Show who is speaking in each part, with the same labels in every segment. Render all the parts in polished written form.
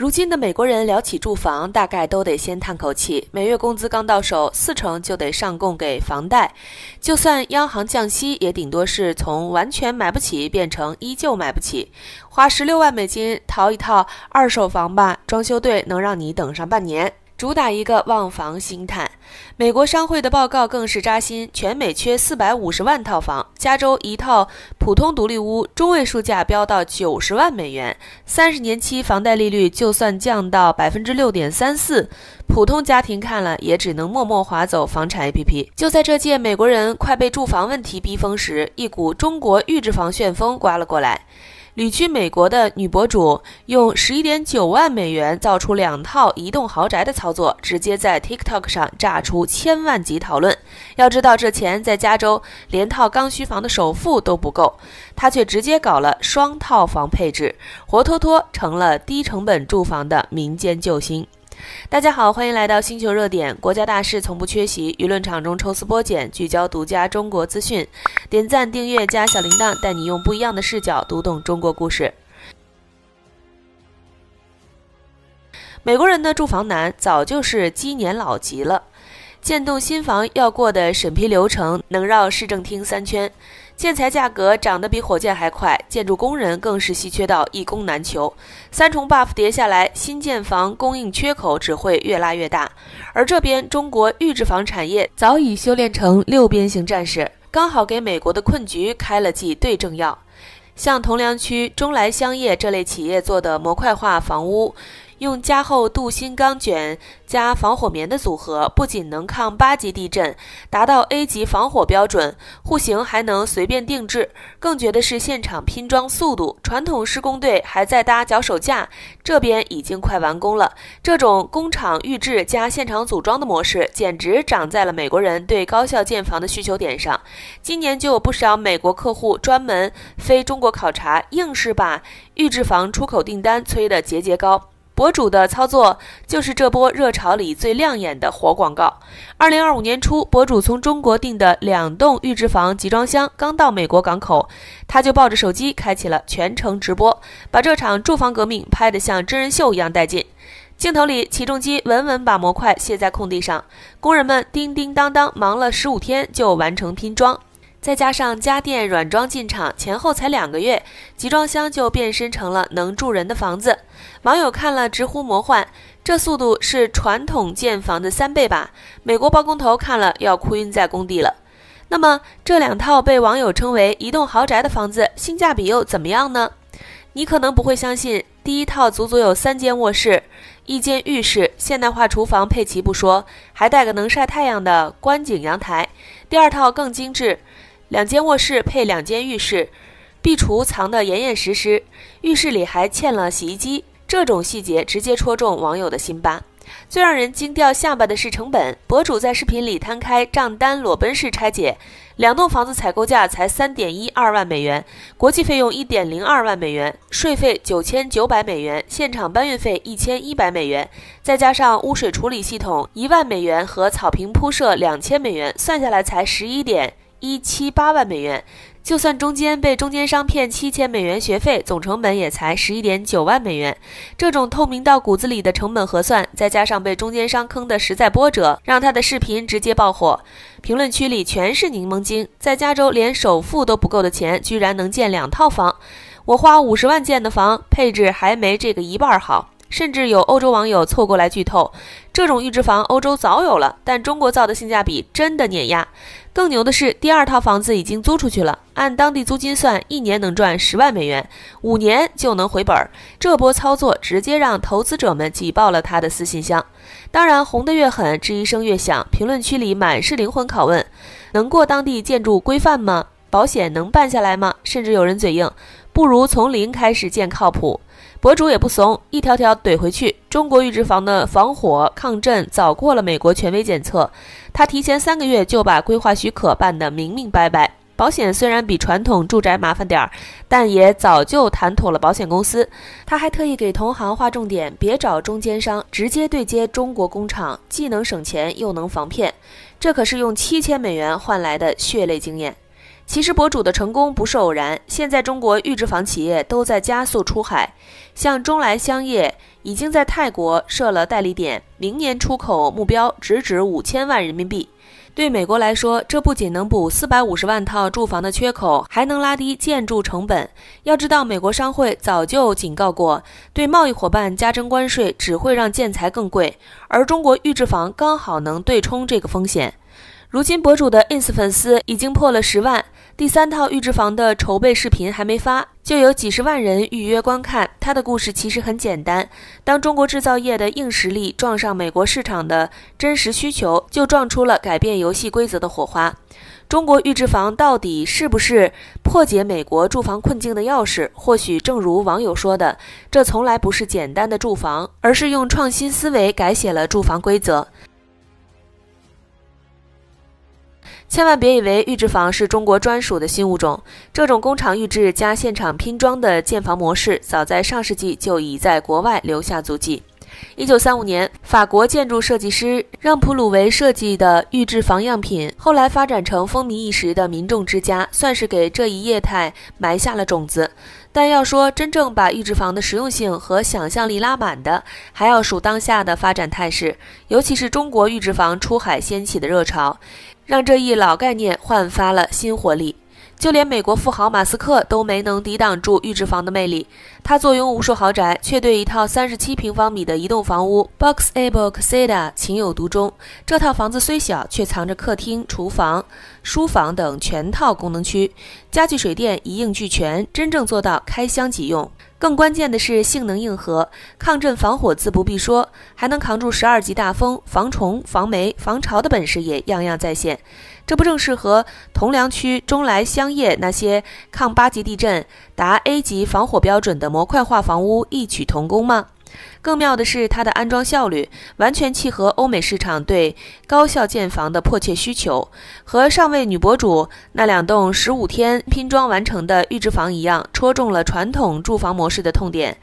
Speaker 1: 如今的美国人聊起住房，大概都得先叹口气。每月工资刚到手，40%就得上供给房贷。就算央行降息，也顶多是从完全买不起变成依旧买不起。花16万美金淘一套二手房吧，装修队能让你等上半年。主打一个望房兴叹。美国商会的报告更是扎心，全美缺450万套房，加州一套普通独立屋中位数价飙到90万美元，30年期房贷利率就算降到6.34%，普通家庭看了也只能默默划走房产 APP。 就在这届美国人快被住房问题逼疯时，一股中国预制房旋风刮了过来。旅居美国的女博主用11.9万美元造出2套移动豪宅的操作，直接在 TikTok 上炸出1000万级讨论。要知道这钱在加州连套刚需房的首付都不够，她却直接搞了双套房配置，活脱脱成了低成本住房的民间救星。大家好，欢迎来到星球热点，国家大事从不缺席，舆论场中抽丝剥茧，聚焦独家中国资讯。点赞、订阅加小铃铛，带你用不一样的视角读懂中国故事。美国人的住房难早就是积年老疾了，建栋新房要过的审批流程能绕市政厅3圈，建材价格涨得比火箭还快，建筑工人更是稀缺到一工难求。3重 buff 叠下来，新建房供应缺口只会越拉越大。而这边中国预制房产业早已修炼成6边形战士，刚好给美国的困局开了剂对症药。像同梁区中来香业这类企业做的模块化房屋，用加厚镀锌钢卷加防火棉的组合，不仅能抗8级地震，达到 A 级防火标准，户型还能随便定制。更绝的是现场拼装速度，传统施工队还在搭脚手架，这边已经快完工了。这种工厂预制加现场组装的模式，简直长在了美国人对高效建房的需求点上。今年就有不少美国客户专门飞中国考察，硬是把预制房出口订单催得节节高。博主的操作就是这波热潮里最亮眼的活广告。2025年初，博主从中国订的2栋预制房集装箱刚到美国港口，他就抱着手机开启了全程直播，把这场住房革命拍得像真人秀一样带劲。镜头里，起重机稳稳把模块卸在空地上，工人们叮叮当当忙了15天就完成拼装。再加上家电软装进场，前后才2个月，集装箱就变身成了能住人的房子。网友看了直呼魔幻，这速度是传统建房的3倍吧？美国包工头看了要哭晕在工地了。那么这2套被网友称为移动豪宅的房子，性价比又怎么样呢？你可能不会相信，第一套足足有3间卧室，1间浴室，现代化厨房配齐不说，还带个能晒太阳的观景阳台。第2套更精致，2间卧室配2间浴室，壁橱藏得严严实实，浴室里还嵌了洗衣机。这种细节直接戳中网友的心巴。最让人惊掉下巴的是成本，博主在视频里摊开账单裸奔式拆解，2栋房子采购价才3.12万美元，国际费用1.02万美元，税费9900美元，现场搬运费1100美元，再加上污水处理系统1万美元和草坪铺设2000美元，算下来才11.178万美元。就算中间被中间商骗7000美元学费，总成本也才11.9万美元。这种透明到骨子里的成本核算，再加上被中间商坑的实在波折，让他的视频直接爆火。评论区里全是柠檬精，在加州连首付都不够的钱，居然能建2套房。我花50万建的房，配置还没这个一半好。甚至有欧洲网友凑过来剧透，这种预制房欧洲早有了，但中国造的性价比真的碾压。更牛的是，第2套房子已经租出去了，按当地租金算，1年能赚10万美元，5年就能回本。这波操作直接让投资者们挤爆了他的私信箱。当然，红得越狠，质疑声越响，评论区里满是灵魂拷问：能过当地建筑规范吗？保险能办下来吗？甚至有人嘴硬，不如从零开始建靠谱。博主也不怂，一条条怼回去。中国预制房的防火抗震早过了美国权威检测，他提前3个月就把规划许可办得明明白白。保险虽然比传统住宅麻烦点儿，但也早就谈妥了保险公司。他还特意给同行划重点，别找中间商，直接对接中国工厂，既能省钱又能防骗。这可是用7000美元换来的血泪经验。其实博主的成功不是偶然，现在中国预制房企业都在加速出海，像中来香业已经在泰国设了代理点，明年出口目标直指5000万人民币。对美国来说，这不仅能补450万套住房的缺口，还能拉低建筑成本。要知道，美国商会早就警告过，对贸易伙伴加征关税只会让建材更贵，而中国预制房刚好能对冲这个风险。如今博主的 ins 粉丝已经破了10万，第3套预制房的筹备视频还没发，就有几十万人预约观看。他的故事其实很简单，当中国制造业的硬实力撞上美国市场的真实需求，就撞出了改变游戏规则的火花。中国预制房到底是不是破解美国住房困境的钥匙？或许正如网友说的，这从来不是简单的住房，而是用创新思维改写了住房规则。千万别以为预制房是中国专属的新物种，这种工厂预制加现场拼装的建房模式，早在上世纪就已在国外留下足迹。1935年，法国建筑设计师让普鲁维设计的预制房样品，后来发展成风靡一时的民众之家，算是给这一业态埋下了种子。但要说真正把预制房的实用性和想象力拉满的，还要数当下的发展态势，尤其是中国预制房出海掀起的热潮，让这一老概念焕发了新活力。就连美国富豪马斯克都没能抵挡住预制房的魅力，他坐拥无数豪宅，却对一套37平方米的移动房屋 Box Able Caseta 情有独钟。这套房子虽小，却藏着客厅、厨房、书房等全套功能区，家具水电一应俱全，真正做到开箱即用。更关键的是性能硬核，抗震防火自不必说，还能扛住12级大风，防虫、防霉、防潮的本事也样样在线。这不正是和同梁区中来香业那些抗8级地震、达 A 级防火标准的模块化房屋异曲同工吗？更妙的是，它的安装效率完全契合欧美市场对高效建房的迫切需求，和上位女博主那2栋15天拼装完成的预制房一样，戳中了传统住房模式的痛点。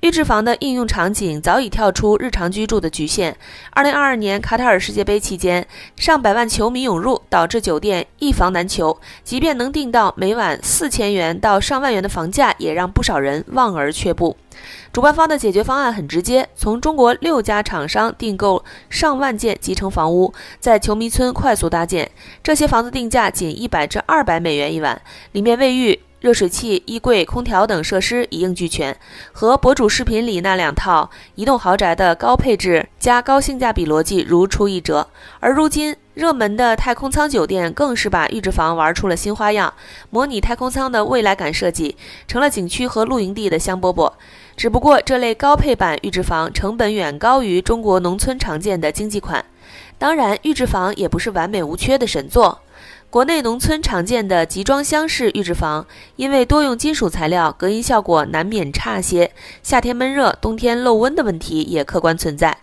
Speaker 1: 预制房的应用场景早已跳出日常居住的局限。2022年卡塔尔世界杯期间，上百万球迷涌入，导致酒店一房难求，即便能订到每晚4000元到上万元的房价，也让不少人望而却步。主办方的解决方案很直接，从中国6家厂商订购上万件集成房屋，在球迷村快速搭建。这些房子定价仅100至200美元一晚，里面卫浴、热水器、衣柜、空调等设施一应俱全，和博主视频里那2套移动豪宅的高配置加高性价比逻辑如出一辙。而如今热门的太空舱酒店更是把预制房玩出了新花样，模拟太空舱的未来感设计，成了景区和露营地的香饽饽。只不过这类高配版预制房成本远高于中国农村常见的经济款。当然，预制房也不是完美无缺的神作。国内农村常见的集装箱式预制房，因为多用金属材料，隔音效果难免差些，夏天闷热，冬天漏温的问题也客观存在。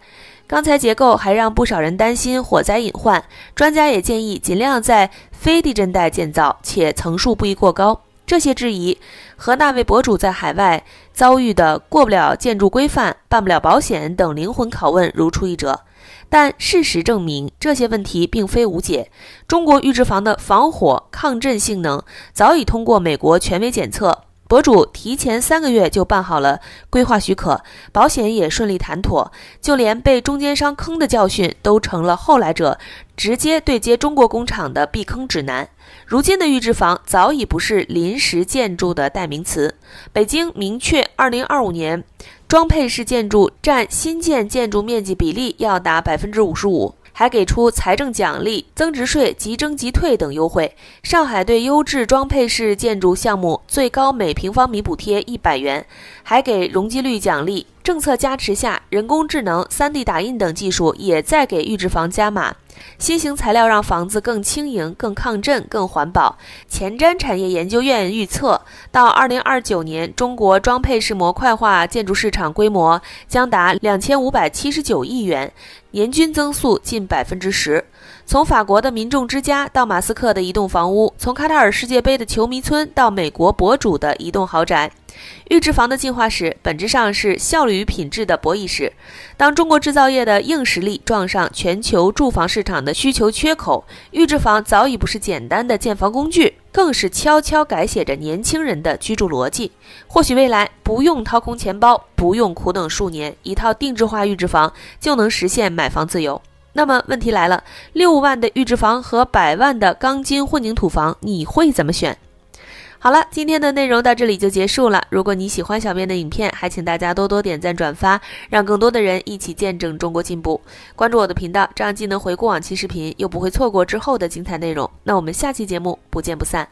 Speaker 1: 钢材结构还让不少人担心火灾隐患，专家也建议尽量在非地震带建造，且层数不宜过高。这些质疑和那位博主在海外遭遇的过不了建筑规范、办不了保险等灵魂拷问如出一辙。但事实证明，这些问题并非无解。中国预制房的防火抗震性能早已通过美国权威检测，博主提前3个月就办好了规划许可，保险也顺利谈妥，就连被中间商坑的教训都成了后来者直接对接中国工厂的避坑指南。如今的预制房早已不是临时建筑的代名词，北京明确2025年装配式建筑占新建建筑面积比例要达 55%， 还给出财政奖励、增值税即征即退等优惠。上海对优质装配式建筑项目最高每平方米补贴100元，还给容积率奖励。政策加持下，人工智能、3D 打印等技术也在给预制房加码。新型材料让房子更轻盈、更抗震、更环保。前瞻产业研究院预测，到2029年，中国装配式模块化建筑市场规模将达2579亿元，年均增速近10%。从法国的民众之家到马斯克的移动房屋，从卡塔尔世界杯的球迷村到美国博主的移动豪宅，预制房的进化史本质上是效率与品质的博弈史。当中国制造业的硬实力撞上全球住房市场的需求缺口，预制房早已不是简单的建房工具，更是悄悄改写着年轻人的居住逻辑。或许未来不用掏空钱包，不用苦等数年，一套定制化预制房就能实现买房自由。那么问题来了，6万的预制房和100万的钢筋混凝土房，你会怎么选？好了，今天的内容到这里就结束了。如果你喜欢小编的影片，还请大家多多点赞转发，让更多的人一起见证中国进步。关注我的频道，这样既能回顾往期视频，又不会错过之后的精彩内容。那我们下期节目不见不散。